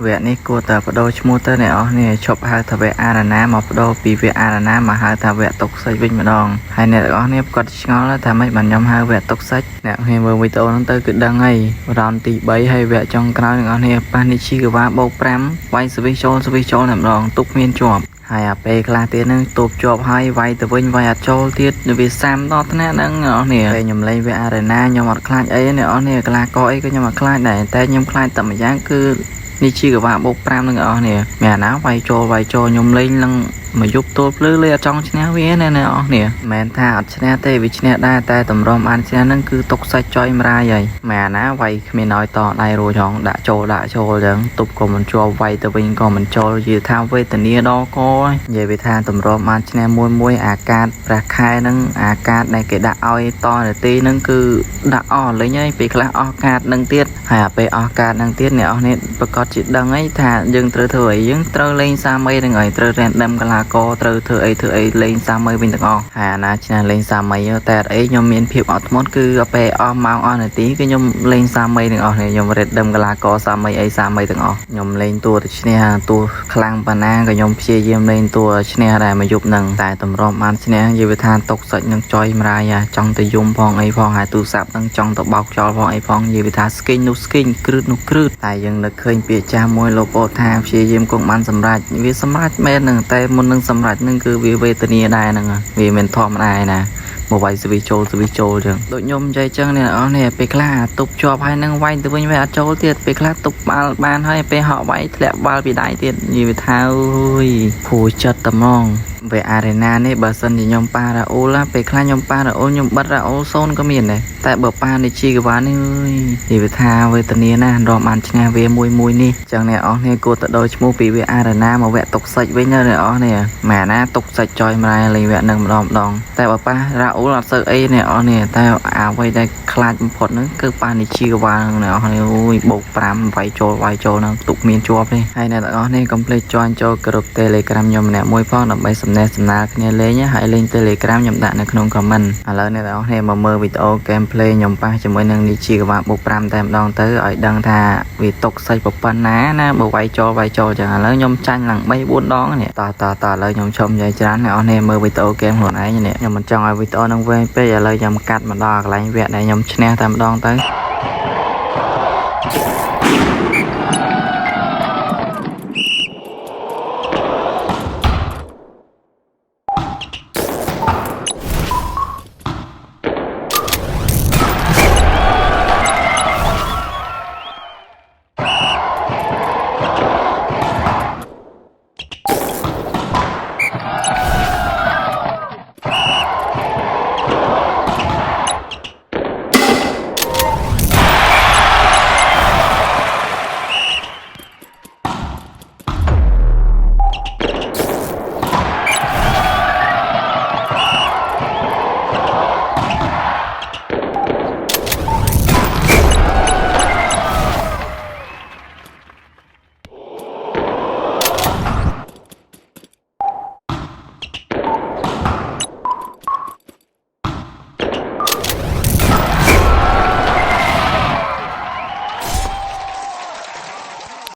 វគ្គនេះគួរតែបដូរឈ្មោះទៅអ្នកនរគ្នាឈប់ហៅថាវគ្គអារណាមកបដូរពីវគ្គអារណាមកហៅថាវគ្គតុកសិចវិញម្ដងហើយអ្នកទាំងអស់គ្នាគាត់ឆ្ងល់ថាម៉េចបានខ្ញុំហៅវគ្គតុកសិចអ្នកគ្នាមើលវីដេអូហ្នឹងទៅគឺដឹងហើយរ៉ោនទី3ហើយវគ្គចុងក្រោយអ្នកនរគ្នាប៉ះនេះជីកវ៉ាបូក5វាយស្វីសចូលតែម្ដងទុកគ្មានជាប់ហើយអាពេលខ្លះទៀតហ្នឹងទូបជាប់ហើយវាយទៅវិញវាយអត់ចូលទៀតវាសាំដល់ថ្នាក់ហ្នឹងអ្នកនរគ្នាពេលខ្ញុំលេងវគ្គអារណាខ្ញុំអត់ខ្លាចអីអ្នកនរគ្នាកលាករអីក៏ខ្ញុំអត់ខ្លាចដែរតែខ្ញុំខ្លាចតែម្យ៉ាងគឺនេះជាកវ៉ាបូក5នឹងអស់នេះមានអាណាវាយចូលខ្ញុំលេងនឹងមកយប់ទល់ភ្លឺលេអត់ចង់ឈ្នះវាណែអ្នកអស់នេះមិនថាអត់ឈ្នះទេវាឈ្នះដែរតែតម្រុំបានឈ្នះនឹងគឺទុកសាច់ចុយម្រាយហើយមិនអាណាវាយគ្មានឲ្យតដៃរួចហងដាក់ចូលអញ្ចឹងទប់ក៏មិនជាប់វាយទៅវិញក៏មិនចូលនិយាយថាវេទនាដល់កនិយាយវាថាតម្រុំបានឈ្នះមួយអាកាតប្រះខែនឹងអាកាតដែលគេដាក់ឲ្យតនាទីនឹងគឺដាក់អស់លេងហើយពេលខ្លះអស់កាតនឹងទៀតហើយអាពេលអស់កាតនឹងទៀតអ្នកអស់នេះប្រកាសជាដឹងហើយថាយើងត្រូវធ្វើអីយើងត្រូវលេងសាមីនឹងហើយត្រូវ random កលាករត្រូវធ្វើអីលេងសាមីវិញទាំងអស់ហើយអាណាឈ្នះលេងសាមីតែអីខ្ញុំមានភាពអត់ធ្មត់គឺពេលអស់ម៉ោងអស់នាទីគឺខ្ញុំលេងសាមីទាំងអស់នេះខ្ញុំ random កលាករសាមីអីសាមីទាំងអស់ខ្ញុំលេងតួទៅឈ្នះតួខ្លាំងប៉ុណ្ណាក៏ខ្ញុំព្យាយាមលេងតួឈ្នះដែរមកយប់នឹងតែតម្រុំបានឈ្នះនិយាយថាຕົកសាច់នឹងចុយម្រាយចង់ទៅយំផងអីផងហើយទូរស័ព្ទនឹងចង់ទៅបោកចោលផងអីផងនិយាយថា skin នោះ skin គ្រឹតនោះគ្រឹតតែយើងនឹកឃើញពាក្យចាស់មួយលោកអូថាព្យាយាមគង់បានសម្រេចវាសម្រេចមែននឹងតែមុននឹងសម្រេចនឹងគឺវាវេទនាដែរហ្នឹងវាមិនធម្មតាឯណាមកវាយស្វីចូលចឹងដូចខ្ញុំនិយាយចឹងអ្នកនរនេះពេលខ្លះទប់ជាប់ហើយនឹងវាយទៅវិញវាអត់ចូលទៀតពេលខ្លះទប់បាល់បានហើយពេលហក់វាយធ្លាក់បាល់ពីដៃទៀតនិយាយថាអើយភួចិត្តតែហ្មងវគ្គអារេណានេះបើសិនជាខ្ញុំប៉ារ៉ាអូលពេលខ្លះខ្ញុំប៉ារ៉ាអូលខ្ញុំបិទរ៉ាអូល0ក៏មានដែរតែបើប៉ានេះជីកវ៉ានេះអើយនិយាយថាវេទនាណាស់រំបានឈ្នះវាមួយនេះចឹងអ្នកអស់នេះគួរតែដូរឈ្មោះពីវគ្គអារេណាមកវគ្គតុកសាច់វិញណាអ្នកអស់នេះម៉ែណាតុកសាច់ចុយម្រាយលេងវគ្គនឹងម្ដងតែបើប៉ារ៉ាអូលអត់សូវអីអ្នកអស់នេះតែអ្វីដែលខ្លាចបំផុតហ្នឹងគឺប៉ានេះជីកវ៉ាអ្នកអស់នេះអូយបូក5វាយចូលហ្នឹងទុកមានជាប់ទេហើយអ្នកទាំងអស់នេះកុំភ្លេចjoinចូលក្រុម Telegram ខ្ញុំម្នាក់មួយផងដើម្បីសំណេះសំណាលគ្នាលេងហើយលេង Telegram ខ្ញុំដាក់នៅក្នុង comment ឥឡូវអ្នកទាំងអស់គ្នាមកមើលវីដេអូ gameplay ខ្ញុំប៉ះជាមួយនឹងនេះជាកវ៉ាបូក5តែម្ដងទៅឲ្យដឹងថាវាតុកសាច់ប៉ុណ្ណាណាបើវាយចូលចឹងឥឡូវខ្ញុំចាញ់ឡើង 3-4 ដងនេះតឥឡូវខ្ញុំឈប់និយាយច្រើនអ្នកនរមើលវីដេអូ game ខ្លួនឯងនេះខ្ញុំមិនចង់ឲ្យវីដេអូនឹងវែងពេកឥឡូវខ្ញុំកាត់មកដល់កន្លែងវគ្គដែលខ្ញុំឈ្នះតែម្ដងទៅ